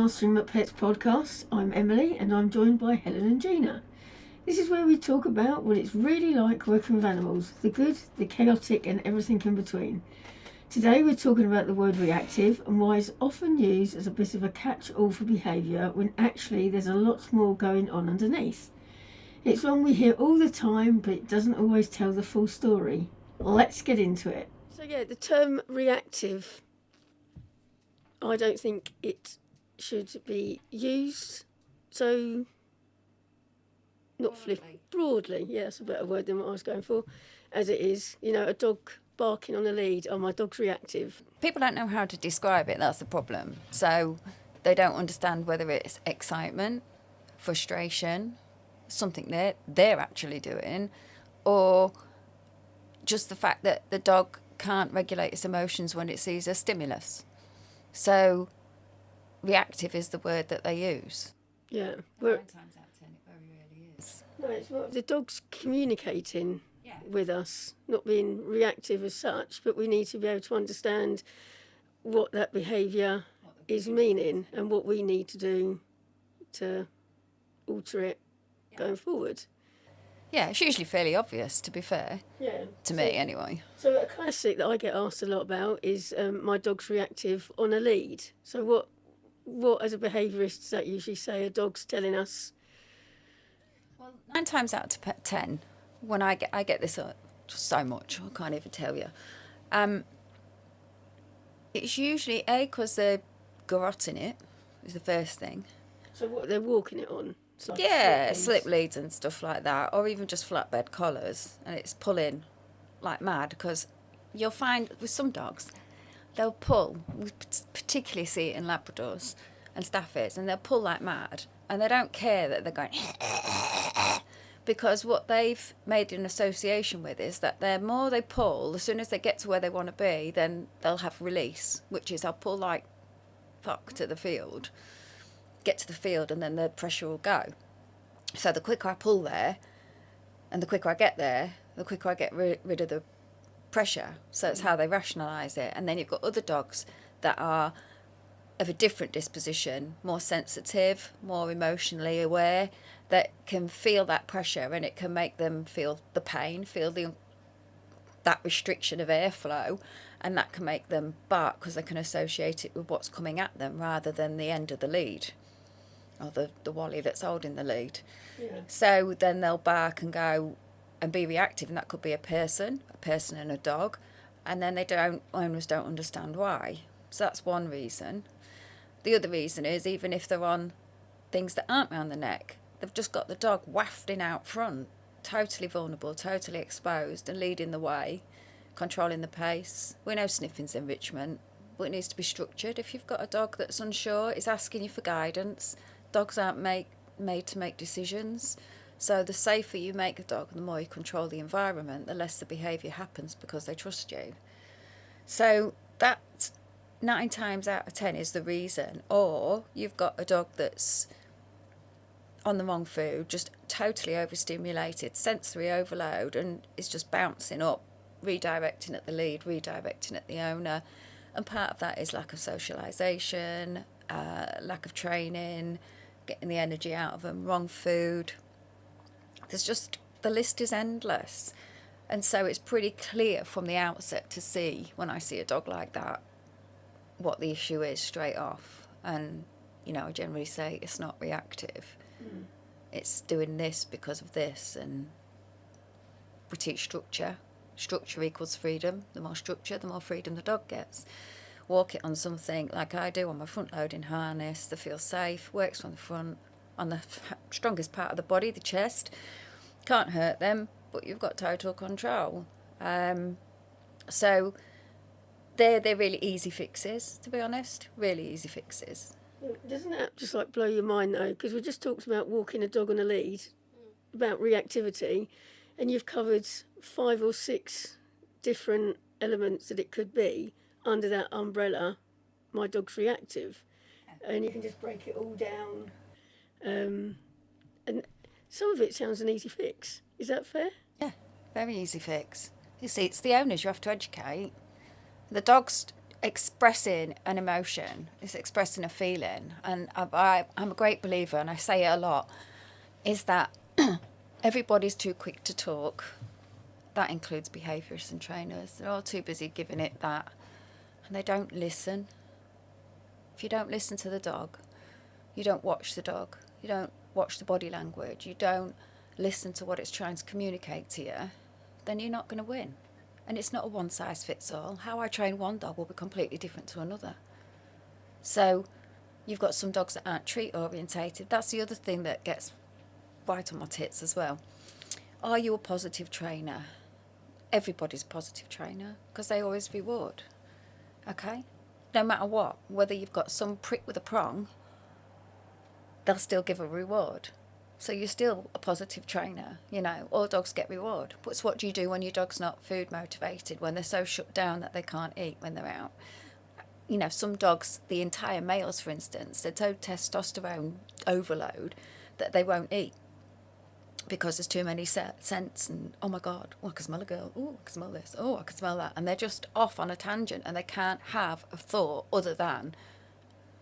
Mastering McPets podcast. I'm Emily and I'm joined by Helen and Gina. This is where we talk about what it's really like working with animals, the good, the chaotic and everything in between. Today we're talking about the word reactive and why it's often used as a bit of a catch-all for behaviour when actually there's a lot more going on underneath. It's one we hear all the time, but it doesn't always tell the full story. Let's get into it. So the term reactive, I don't think it should be used so not broadly, yeah, that's a better word than what I was going for, as it is. You know, a dog barking on a lead, oh, my dog's reactive. People don't know how to describe it, that's the problem. So they don't understand whether it's excitement, frustration, something that they're actually doing, or just the fact that the dog can't regulate its emotions when it sees a stimulus. So reactive is the word that they use. Yeah. 9 times out of 10 it very rarely is. No, it's not. The dog's communicating with us, not being reactive as such, but we need to be able to understand what that behaviour is meaning and what we need to do to alter it going forward. Yeah, it's usually fairly obvious, to be fair. Yeah. To me, anyway. So a classic that I get asked a lot about is my dog's reactive on a lead. So what as a behaviourist does that usually say a dog's telling us? Well, 9 times out of 10, when I get this so much, I can't even tell you. It's usually because they're garrotting it, is the first thing. So what, they're walking it on? Yeah, slip leads and stuff like that, or even just flatbed collars, and it's pulling like mad, because you'll find with some dogs, they'll pull, we particularly see it in Labradors and Staffords, and they'll pull like mad, and they don't care that they're going because what they've made an association with is that the more they pull, as soon as they get to where they want to be, then they'll have release, which is I'll pull like fuck to the field, get to the field, and then the pressure will go. So the quicker I pull there and the quicker I get there, the quicker I get rid of the pressure. So it's how they rationalise it. And then you've got other dogs that are of a different disposition, more sensitive, more emotionally aware, that can feel that pressure, and it can make them feel the pain, feel that restriction of airflow, and that can make them bark because they can associate it with what's coming at them rather than the end of the lead or the wally that's holding the lead. Yeah. So then they'll bark and go and be reactive, and that could be a person and a dog, and then owners don't understand why. So that's one reason. The other reason is even if they're on things that aren't round the neck, they've just got the dog wafting out front, totally vulnerable, totally exposed, and leading the way, controlling the pace. We know sniffing's enrichment, but it needs to be structured. If you've got a dog that's unsure, it's asking you for guidance. Dogs aren't made to make decisions. So the safer you make a dog, the more you control the environment, the less the behaviour happens because they trust you. So that 9 times out of 10 is the reason. Or you've got a dog that's on the wrong food, just totally overstimulated, sensory overload, and is just bouncing up, redirecting at the lead, redirecting at the owner. And part of that is lack of socialisation, lack of training, getting the energy out of them, wrong food. The list is endless. And so it's pretty clear from the outset to see, when I see a dog like that, what the issue is straight off. And, I generally say it's not reactive. Mm. It's doing this because of this. And we teach structure. Structure equals freedom. The more structure, the more freedom the dog gets. Walk it on something like I do on my front loading harness that feels safe, works from the front, on the strongest part of the body, the chest. Can't hurt them, but you've got total control. So they're really easy fixes, to be honest, really easy fixes. Doesn't that just blow your mind though? Because we just talked about walking a dog on a lead, about reactivity, and you've covered 5 or 6 different elements that it could be under that umbrella. My dog's reactive, and you can just break it all down. And some of it sounds an easy fix. Is that fair? Yeah, very easy fix. You see, it's the owners you have to educate. The dogs expressing an emotion, it's expressing a feeling. And I'm a great believer, and I say it a lot, is that everybody's too quick to talk. That includes behaviourists and trainers. They're all too busy giving it that, and they don't listen. If you don't listen to the dog, you don't watch the dog, you don't watch the body language, you don't listen to what it's trying to communicate to you, then you're not going to win. And it's not a one size fits all. How I train one dog will be completely different to another. So you've got some dogs that aren't treat orientated. That's the other thing that gets right on my tits as well. Are you a positive trainer? Everybody's a positive trainer because they always reward. Okay? No matter what, whether you've got some prick with a prong, they'll still give a reward. So you're still a positive trainer, you know, all dogs get reward. But it's what do you do when your dog's not food motivated, when they're so shut down that they can't eat when they're out? You know, some dogs, the entire males, for instance, they're so testosterone overload that they won't eat because there's too many scents and, oh my God, oh, I can smell a girl, oh, I can smell this, oh, I can smell that. And they're just off on a tangent and they can't have a thought other than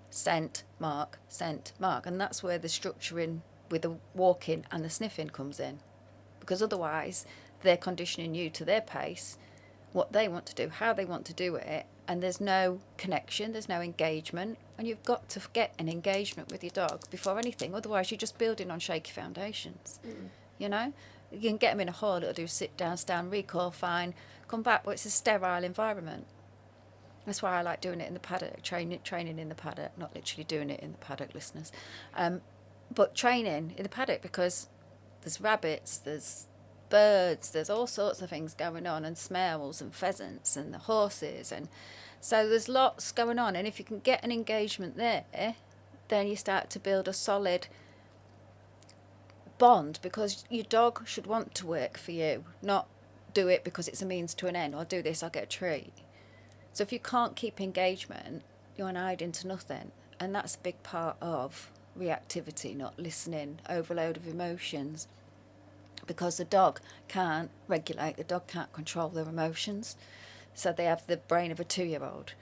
scent, mark, scent, mark. And that's where the structuring with the walking and the sniffing comes in, because otherwise they're conditioning you to their pace, what they want to do, how they want to do it, and there's no connection, there's no engagement. And you've got to get an engagement with your dog before anything, otherwise you're just building on shaky foundations. You know, you can get them in a hole, it'll do sit down, stand, recall, fine, come back, but it's a sterile environment. That's why I like doing it in the paddock, training in the paddock, not literally doing it in the paddock, listeners. But training in the paddock, because there's rabbits, there's birds, there's all sorts of things going on, and smells and pheasants and the horses, and so there's lots going on. And if you can get an engagement there, then you start to build a solid bond, because your dog should want to work for you, not do it because it's a means to an end, or do this, I'll get a treat. So if you can't keep engagement, you're an eyed into nothing, and that's a big part of reactivity, not listening, overload of emotions, because the dog can't regulate, the dog can't control their emotions. So they have the brain of a 2-year-old.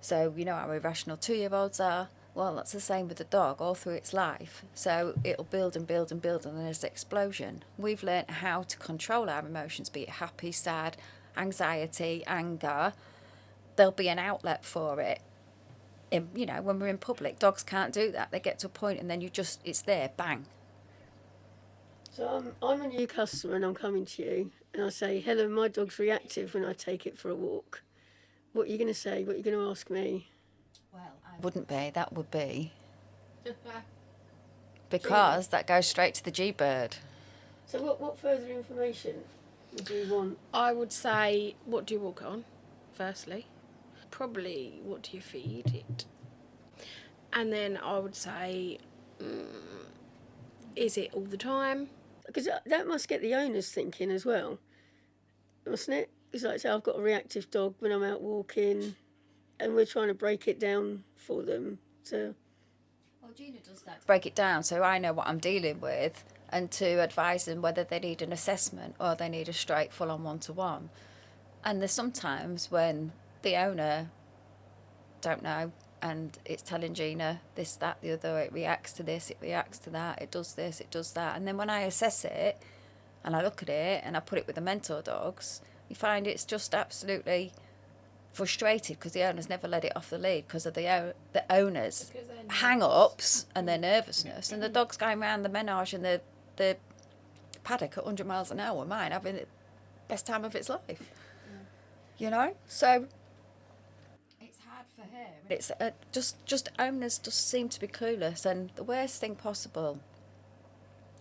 So you know how irrational 2-year-olds are? Well, that's the same with the dog all through its life. So it'll build and build and build, and then there's the explosion. We've learnt how to control our emotions, be it happy, sad, anxiety, anger. There'll be an outlet for it. You know, when we're in public, dogs can't do that. They get to a point and then it's there, bang. So I'm a new customer and I'm coming to you and I say, hello, my dog's reactive when I take it for a walk. What are you going to say? What are you going to ask me? Well, I wouldn't be. That would be. Because that goes straight to the G-bird. So what further information would you want? I would say, what do you walk on, firstly? Probably, what do you feed it? And then I would say, is it all the time? Because that must get the owners thinking as well, mustn't it? It's like, say, I've got a reactive dog when I'm out walking and we're trying to break it down for them. So, well, Gina does that. Break it down so I know what I'm dealing with, and to advise them whether they need an assessment or they need a straight full-on one-to-one. And there's sometimes when the owner don't know, and it's telling Gina this, that, the other, it reacts to this, it reacts to that, it does this, it does that. And then when I assess it and I look at it and I put it with the mentor dogs, you find it's just absolutely frustrated because the owner's never let it off the lead because of the owner's hang-ups and their nervousness. And the dog's going around the menage and the paddock at 100 miles an hour, mine having the best time of its life. You know? So it's hard for her. It's just owners just seem to be clueless, and the worst thing possible.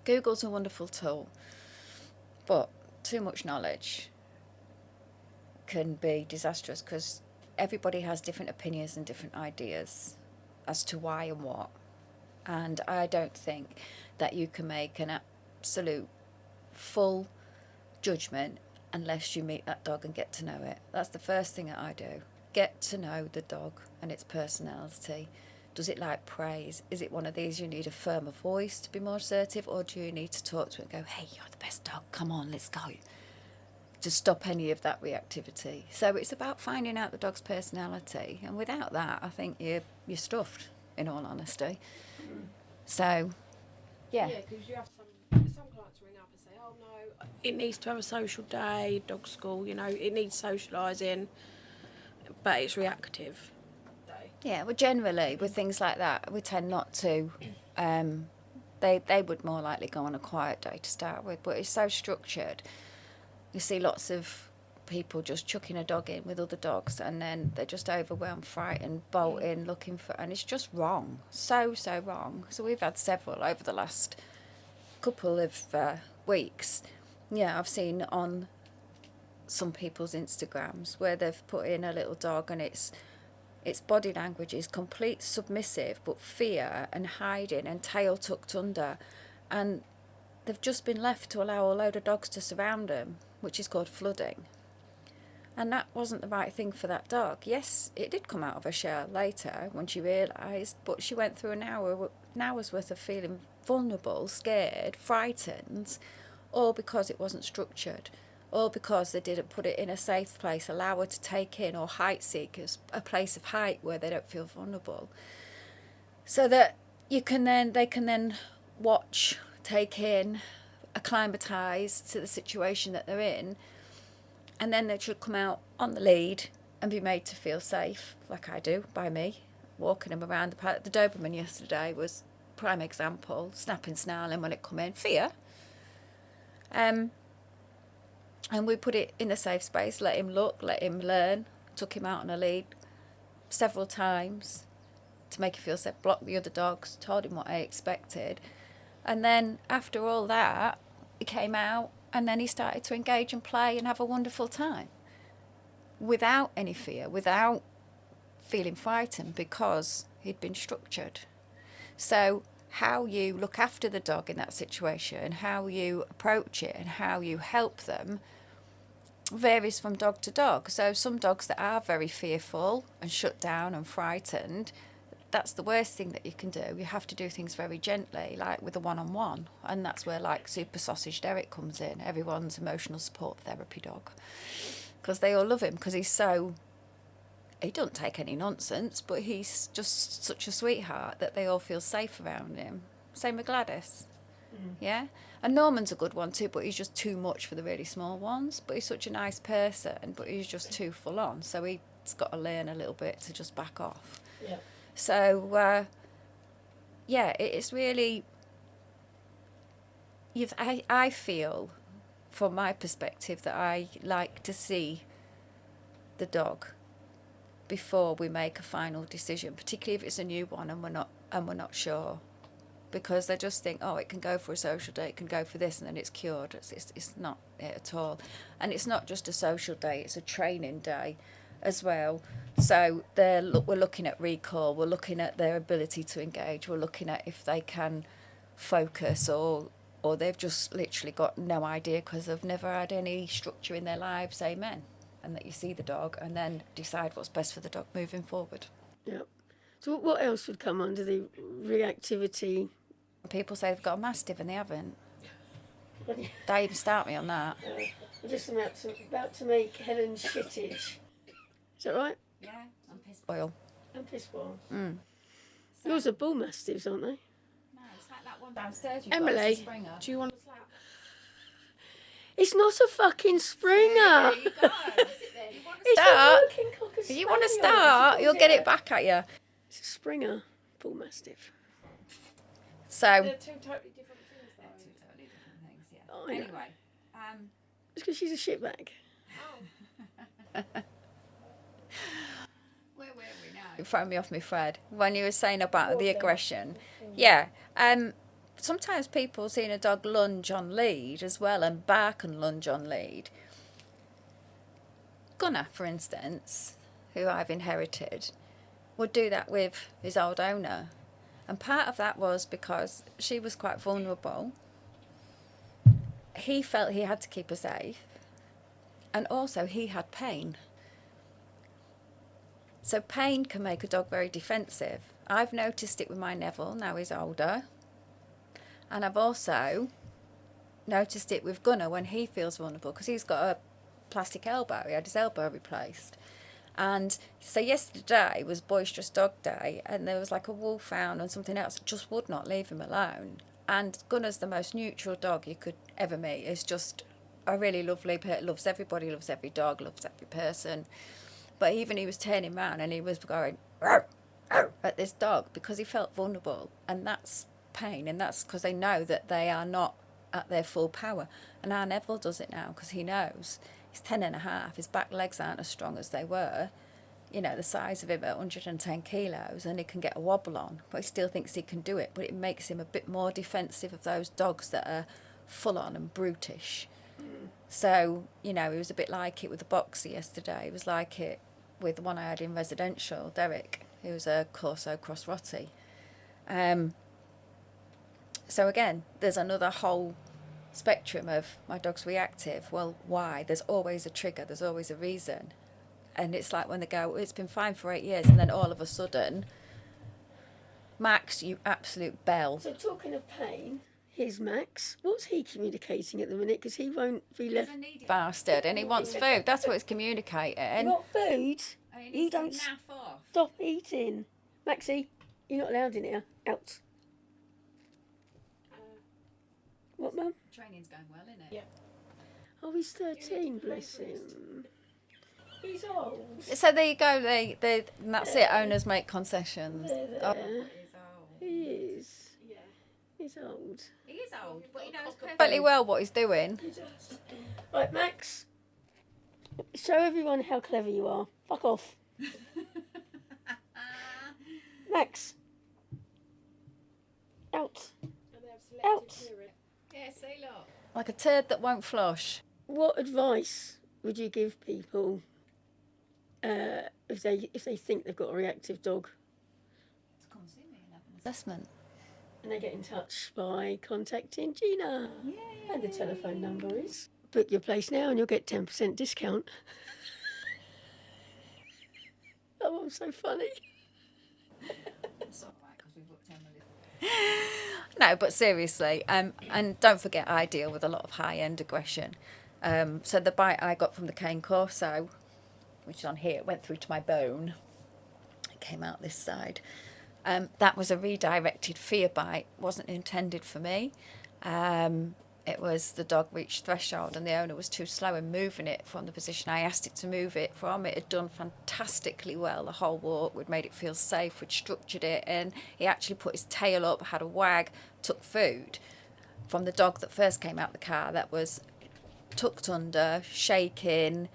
Google's a wonderful tool, but too much knowledge can be disastrous because everybody has different opinions and different ideas as to why and what. And I don't think that you can make an absolute full judgment unless you meet that dog and get to know it. That's the first thing that I do. Get to know the dog and its personality. Does it like praise? Is it one of these you need a firmer voice to be more assertive, or do you need to talk to it and go, hey, you're the best dog, come on, let's go? to stop any of that reactivity. So it's about finding out the dog's personality, and without that, I think you're stuffed, in all honesty. So, yeah. Yeah, because you have some clients ring up and say, oh no, it needs to have a social day, dog school, you know, it needs socialising, but it's reactive. Yeah, well, generally, with things like that, we tend not to. They would more likely go on a quiet day to start with, but it's so structured. You see lots of people just chucking a dog in with other dogs, and then they're just overwhelmed, frightened, bolting, looking for, and it's just wrong. So wrong. So we've had several over the last couple of weeks. Yeah, I've seen on some people's Instagrams where they've put in a little dog, and its body language is complete submissive, but fear and hiding and tail tucked under, and they've just been left to allow a load of dogs to surround them, which is called flooding. And that wasn't the right thing for that dog. Yes, it did come out of her shell later when she realised, but she went through an hour's worth of feeling vulnerable, scared, frightened, all because it wasn't structured, all because they didn't put it in a safe place, allow her to take in, or height seek a place of height where they don't feel vulnerable. So that they can then watch, take in, acclimatise to the situation that they're in, and then they should come out on the lead and be made to feel safe, like I do, by me, walking them around the park. The Doberman yesterday was prime example, snapping, snarling when it come in, fear. And we put it in a safe space, let him look, let him learn, took him out on a lead several times to make him feel safe, blocked the other dogs, told him what I expected. And then after all that, he came out, and then he started to engage and play and have a wonderful time without any fear, without feeling frightened, because he'd been structured. So how you look after the dog in that situation, how you approach it and how you help them varies from dog to dog. So some dogs that are very fearful and shut down and frightened, that's the worst thing that you can do. You have to do things very gently, like with a one-on-one, and that's where like Super Sausage Derek comes in, everyone's emotional support therapy dog, because they all love him because he doesn't take any nonsense, but he's just such a sweetheart that they all feel safe around him. Same with Gladys. Yeah, and Norman's a good one too, but he's just too much for the really small ones. But he's such a nice person, but he's just too full on, so he's got to learn a little bit to just back off. Yeah. So it's really, I feel from my perspective that I like to see the dog before we make a final decision, particularly if it's a new one and we're not sure, because they just think, oh, it can go for a social day, it can go for this, and then it's cured. It's not it at all. And it's not just a social day, it's a training day as well. So we're looking at recall, we're looking at their ability to engage, we're looking at if they can focus, or they've just literally got no idea because they've never had any structure in their lives. Amen. And that you see the dog and then decide what's best for the dog moving forward. Yeah. So what else would come under the reactivity? People say they've got a Mastiff and they haven't. Don't even start me on that. I'm just about to make Helen shittish. Is that right? Yeah, and piss boil. And piss boil. Yours are bull mastiffs, aren't they? No, it's like that one downstairs. Emily, do you want to slap? It's not a fucking Springer. There you go. It's a working cocker If you want to spaniel. start, you'll get it back at you. It's a Springer bull mastiff. So. They're two totally different things, though. Two totally different things, yeah. Oh, I know. Anyway, It's because she's a shitbag. where were we now? You throw me off my thread when you were saying about the aggression. Yeah. Sometimes people seeing a dog lunge on lead as well and bark and lunge on lead. Gunner, for instance, who I've inherited, would do that with his old owner. And part of that was because she was quite vulnerable. He felt he had to keep her safe. And also he had pain. So pain can make a dog very defensive. I've noticed it with my Neville, now he's older. And I've also noticed it with Gunner when he feels vulnerable, because he's got plastic elbow. He had his elbow replaced. And so yesterday was Boisterous Dog Day, and there was like a wolfhound and something else that just would not leave him alone. And Gunner's the most neutral dog you could ever meet. It's just a really lovely, loves everybody, loves every dog, loves every person. But even he was turning around and he was going "Row, row," at this dog because he felt vulnerable, and that's pain, and that's because they know that they are not at their full power. And our Neville does it now because he knows. He's 10.5, his back legs aren't as strong as they were, you know, the size of him at 110 kilos, and he can get a wobble on, but he still thinks he can do it. But it makes him a bit more defensive of those dogs that are full on and brutish. So, you know, he was a bit like it with the boxer yesterday. He was like it with the one I had in residential, Derek, who was a Corso Cross Rottie. So again, there's another whole spectrum of my dog's reactive. Well, why? There's always a trigger, there's always a reason. And it's like when they go, it's been fine for 8 years, and then all of a sudden, Max, you absolute bell. So talking of pain, here's Max. What's he communicating at the minute? Because he won't be left. He's a needy bastard, and he wants food. That's what he's communicating. You got food? You don't naff off. stop eating. Maxie, you're not allowed in here. Out. What, Mum? Training's going well, isn't it? Yeah. Oh, he's 13, bless him. He's old. So there you go. They and that's it. Owners make concessions. There. Oh, he's old. He is. Yeah. He's old. He is old, but he knows perfectly well what he's doing. He does. Right, Max. Show everyone how clever you are. Fuck off. Max. Out. And they have selective Out. hearing. Yeah, see, look. Like a turd that won't flush. What advice would you give people if they think they've got a reactive dog To come see me and have an assessment. and they get in touch by contacting Gina? And the telephone number is. Book your place now and you'll get 10% discount. Oh, I'm so funny. No, but seriously, and don't forget, I deal with a lot of high-end aggression. So the bite I got from the cane Corso, which is on here, it went through to my bone. It came out this side. That was a redirected fear bite. Wasn't intended for me. It was the dog reached threshold and the owner was too slow in moving it from the position I asked it to move it from. It had done fantastically well the whole walk. We'd made it feel safe, we'd structured it, and he actually put his tail up, had a wag, took food from the dog that first came out the car that was tucked under, shaking,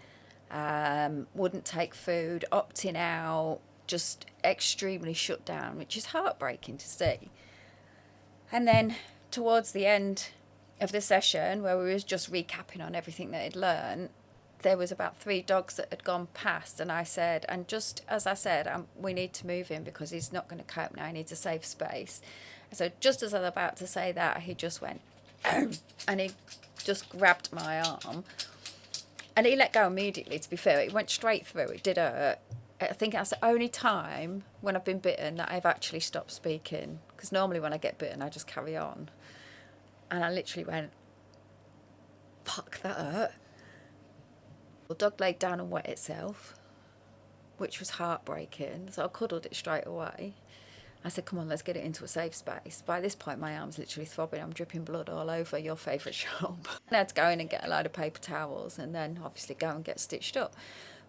wouldn't take food, opting out, just extremely shut down, which is heartbreaking to see. And then towards the end of the session, where we was just recapping on everything that he'd learned, there was about 3 dogs that had gone past, and I said, and just as I said, we need to move him because he's not going to cope now, he needs a safe space. And so just as I was about to say that, he just went and he just grabbed my arm and he let go immediately. To be fair, it went straight through, it did hurt. I think that's the only time when I've been bitten that I've actually stopped speaking, because normally when I get bitten I just carry on. And I literally went, fuck, that hurt. The dog laid down and wet itself, which was heartbreaking. So I cuddled it straight away. I said, come on, let's get it into a safe space. By this point, my arm's literally throbbing. I'm dripping blood all over your favourite shop. I had to go in and get a load of paper towels and then obviously go and get stitched up.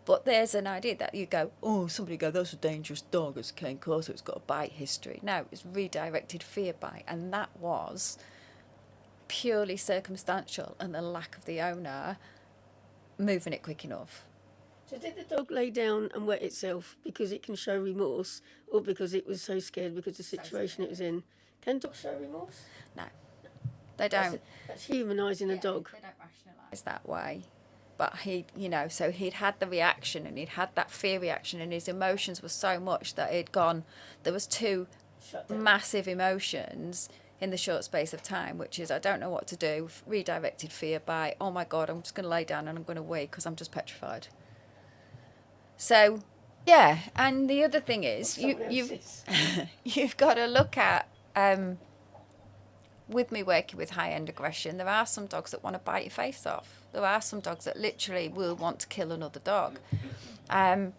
But there's an idea that you go, oh, somebody go, that's a dangerous dog, it's a cane Corso, it's got a bite history. No, it was redirected fear bite, and that was purely circumstantial and the lack of the owner moving it quick enough. So did the dog lay down and wet itself because it can show remorse, or because it was so scared because of the situation it was in? Can dogs show remorse? No, they don't. That's humanising a dog. They don't rationalise that way. But he, you know, so he'd had the reaction and he'd had that fear reaction, and his emotions were so much that he'd gone, there was 2 massive emotions in the short space of time, which is, I don't know what to do, redirected fear by, oh my God, I'm just going to lay down and I'm going to wait because I'm just petrified. So, yeah, and the other thing is, you've got to look at with me working with high-end aggression, there are some dogs that want to bite your face off. There are some dogs that literally will want to kill another dog. And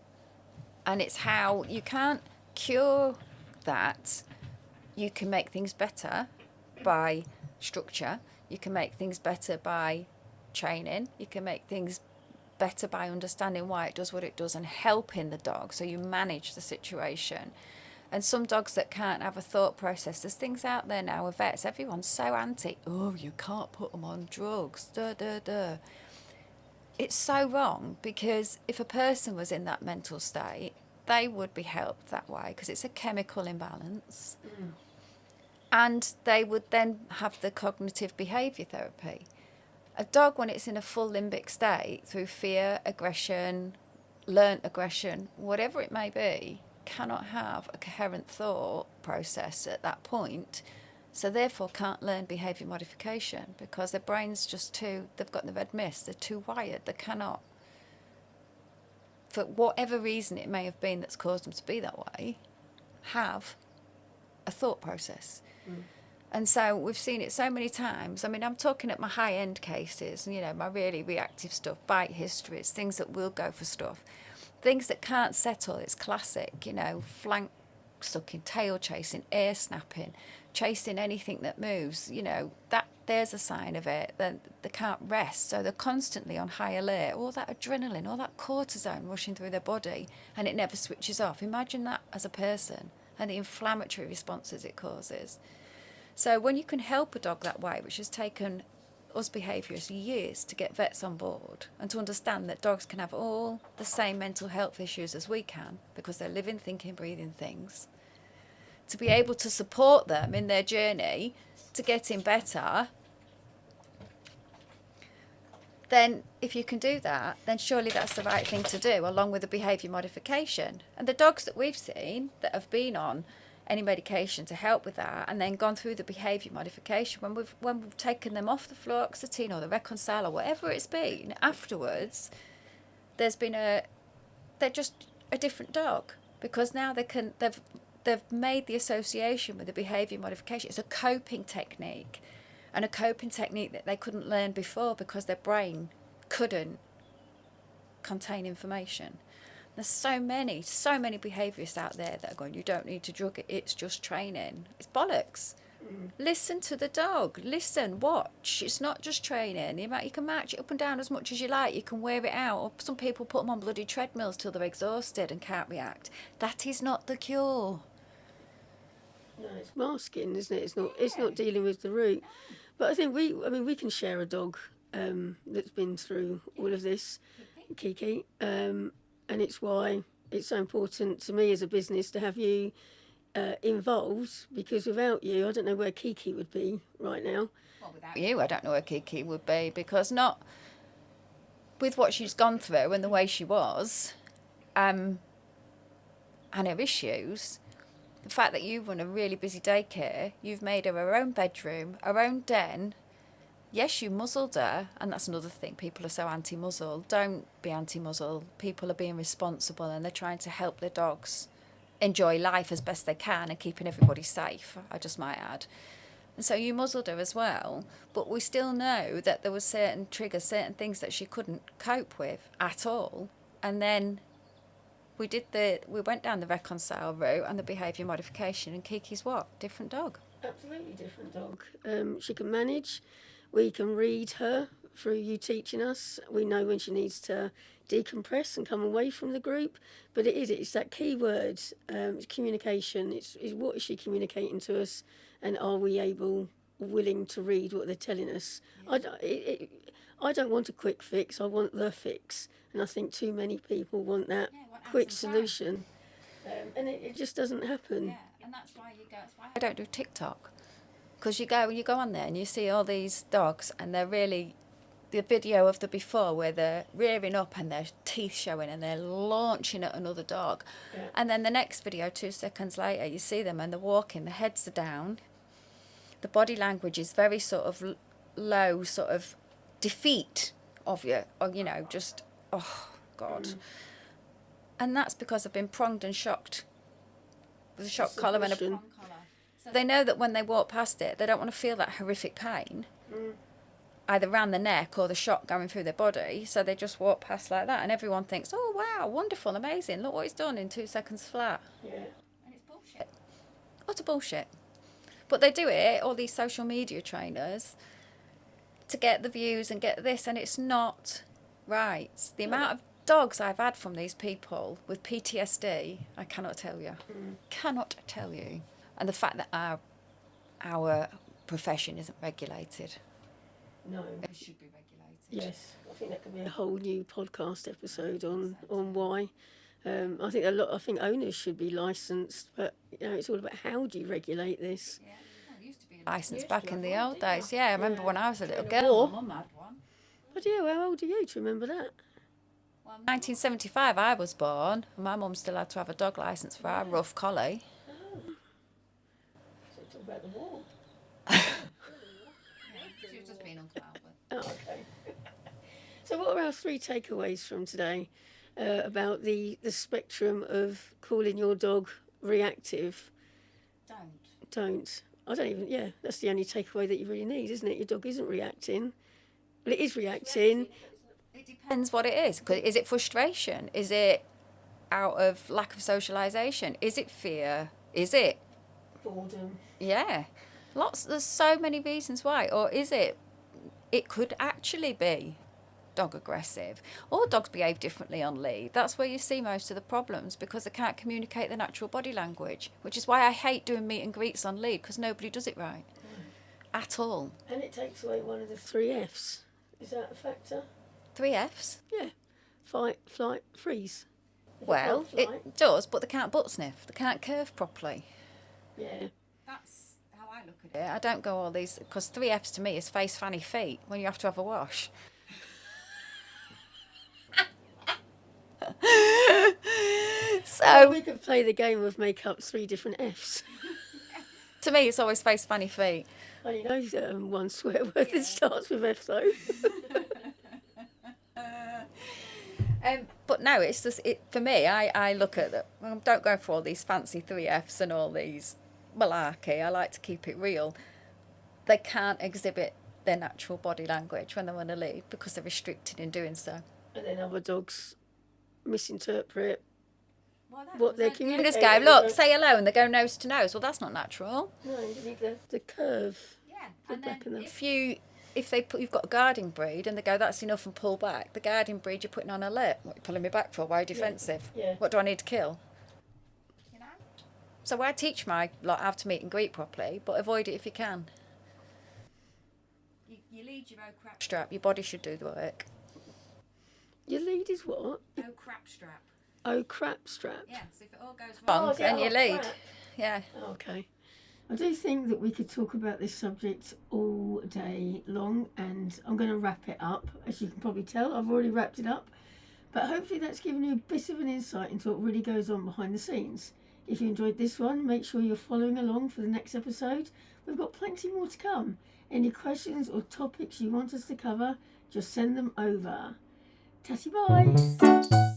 it's how you can't cure that. You can make things better by structure. You can make things better by training. You can make things better by understanding why it does what it does and helping the dog so you manage the situation. And some dogs that can't have a thought process, there's things out there now with vets, everyone's so anti, oh, you can't put them on drugs, It's so wrong, because if a person was in that mental state, they would be helped that way because it's a chemical imbalance. And they would then have the cognitive behaviour therapy. A dog, when it's in a full limbic state, through fear, aggression, learnt aggression, whatever it may be, cannot have a coherent thought process at that point, so therefore can't learn behaviour modification because their brain's just too, they've got the red mist, they're too wired, they cannot, for whatever reason it may have been that's caused them to be that way, have a thought process. And so we've seen it so many times. I mean, I'm talking at my high-end cases, you know, my really reactive stuff, bite histories, things that will go for stuff. Things that can't settle, it's classic, you know, flank sucking, tail chasing, ear snapping, chasing anything that moves, you know, that there's a sign of it. Then they can't rest, so they're constantly on high alert, all that adrenaline, all that cortisone rushing through their body, and it never switches off. Imagine that as a person and the inflammatory responses it causes. So when you can help a dog that way, which has taken us behaviourists years to get vets on board and to understand that dogs can have all the same mental health issues as we can because they're living, thinking, breathing things, to be able to support them in their journey to getting better, then if you can do that, then surely that's the right thing to do, along with the behaviour modification. And the dogs that we've seen that have been on any medication to help with that and then gone through the behaviour modification, when we've taken them off the fluoxetine or the Reconcile or whatever it's been afterwards, they're just a different dog, because now they've made the association with the behaviour modification. It's a coping technique, and a coping technique that they couldn't learn before because their brain couldn't contain information. There's so many behaviourists out there that are going, you don't need to drug it, it's just training. It's bollocks. Listen to the dog. Listen, watch. It's not just training. You can match it up and down as much as you like. You can wear it out. Or some people put them on bloody treadmills till they're exhausted and can't react. That is not the cure. No, it's masking, isn't it? It's not dealing with the root. But I think we can share a dog that's been through all of this, Kiki. And it's why it's so important to me as a business to have you involved, because without you, I don't know where Kiki would be right now. Well, without you, I don't know where Kiki would be, because not with what she's gone through and the way she was, and her issues, the fact that you run a really busy daycare, you've made her own bedroom, her own den. Yes, you muzzled her, and that's another thing. People are so anti-muzzle. Don't be anti-muzzle. People are being responsible, and they're trying to help their dogs enjoy life as best they can and keeping everybody safe, I just might add. And so you muzzled her as well, but we still know that there were certain triggers, certain things that she couldn't cope with at all. And then we went down the Reconcile route and the behaviour modification, and Kiki's what? Different dog. Absolutely different dog. She can manage. We can read her through you teaching us. We know when she needs to decompress and come away from the group. But it's that key word, it's communication. It's what is she communicating to us, and are we willing to read what they're telling us? I don't want a quick fix. I want the fix, and I think too many people want that quick solution, and it just doesn't happen. Yeah, and that's why I don't do TikTok. Because you go on there and you see all these dogs, and they're really, the video of the before where they're rearing up and their teeth showing and they're launching at another dog. Yeah. And then the next video, 2 seconds later, you see them and they're walking, the heads are down. The body language is very sort of low, sort of defeat of you, or, just, oh, God. And that's because I've been pronged and shocked with a shock collar and a prong collar. So they know that when they walk past it, they don't want to feel that horrific pain, either around the neck or the shock going through their body. So they just walk past like that, and everyone thinks, "Oh wow, wonderful, amazing! Look what he's done in 2 seconds flat." Yeah. And it's bullshit. Utter bullshit. But they do it, all these social media trainers, to get the views and get this, and it's not right. The amount of dogs I've had from these people with PTSD, I cannot tell you. Cannot tell you. And the fact that our profession isn't regulated. No. It should be regulated. Yes, I think that could be a whole new podcast episode on why. I think owners should be licensed, but it's all about how do you regulate this. Yeah. Well, it used to be licensed back in the old days. Yeah, I remember when I was a little girl. My mum had one. But yeah, how old are you to remember that? Well, 1975 I was born, and my mum still had to have a dog licence for our rough collie. So talk about the war. She was just being Uncle Albert. Oh, okay. So what are our 3 takeaways from today about the spectrum of calling your dog reactive? Don't. I don't even, that's the only takeaway that you really need, isn't it? Your dog isn't reacting. Well, it is reacting. It depends what it is. 'Cause is it frustration? Is it out of lack of socialisation? Is it fear? Is it Boredom. Yeah, there's so many reasons why. Or is it could actually be dog aggressive, or dogs behave differently on lead. That's where you see most of the problems, because they can't communicate the natural body language, which is why I hate doing meet and greets on lead, because nobody does it right at all. And it takes away one of the 3 Fs. Is that a factor? 3 Fs? Yeah. Fight, flight, freeze. Well, it does, but they can't butt sniff. They can't curve properly. Yeah. That's how I look at it. I don't go all these, because 3 Fs to me is face, fanny, feet, when you have to have a wash. So we could play the game of make up 3 different Fs. To me, it's always face, fanny, feet. I only know one swear word that starts with F though. But no, it's just for me. I look at that. Don't go for all these fancy 3 Fs and all these malarkey. I like to keep it real. They can't exhibit their natural body language when they're on a lead because they're restricted in doing so. And then other dogs misinterpret what they're communicating. Just go, look, say hello, and they go nose to nose. Well, that's not natural. No, you need the curve. Yeah, The and back then and if you've got a guarding breed and they go, that's enough, and pull back, the guarding breed you're putting on a lip. What are you pulling me back for? Why are you defensive? Yeah. What do I need to kill? You know? So I teach my lot how to meet and greet properly, but avoid it if you can. You lead your crap strap. Your body should do the work. Your lead is what? Crap strap. Oh, crap strap. Yeah, so if it all goes wrong, then you lead. Crap. Yeah. Okay. I do think that we could talk about this subject all day long, and I'm going to wrap it up. As you can probably tell, I've already wrapped it up. But hopefully that's given you a bit of an insight into what really goes on behind the scenes. If you enjoyed this one, make sure you're following along for the next episode. We've got plenty more to come. Any questions or topics you want us to cover, just send them over. Tatty bye!